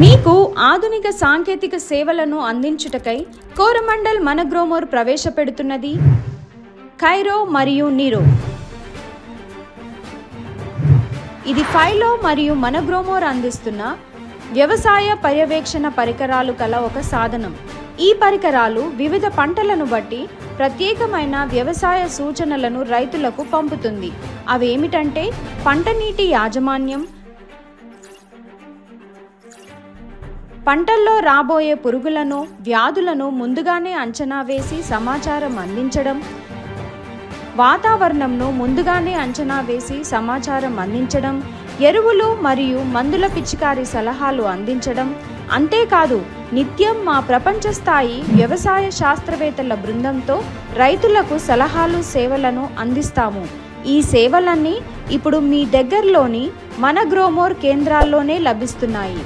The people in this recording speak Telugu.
మీకు ఆధునిక సాంకేతిక సేవలను అందించుటకై కోరమండల్ మనగ్రోమోర్ ప్రవేశపెడుతున్నది కైరో మరియు నీరో. ఇది ఫైలో మరియు మనగ్రోమోర్ అందిస్తున్న వ్యవసాయ పర్యవేక్షణ పరికరాలు కల ఒక సాధనం. ఈ పరికరాలు వివిధ పంటలను బట్టి ప్రత్యేకమైన వ్యవసాయ సూచనలను రైతులకు పంపుతుంది. అవేమిటంటే పంట నీటి యాజమాన్యం, పంటల్లో రాబోయే పురుగులను, వ్యాధులను ముందుగానే అంచనా వేసి సమాచారం అందించడం, వాతావరణంను ముందుగానే అంచనా వేసి సమాచారం అందించడం, ఎరువులు మరియు మందుల పిచికారీ సలహాలు అందించడం. అంతేకాదు, నిత్యం మా ప్రపంచ స్థాయి వ్యవసాయ శాస్త్రవేత్తల బృందంతో రైతులకు సలహాలు, సేవలను అందిస్తాము. ఈ సేవలన్నీ ఇప్పుడు మీ దగ్గరలోని మనగ్రోమోర్ కేంద్రాల్లోనే లభిస్తున్నాయి.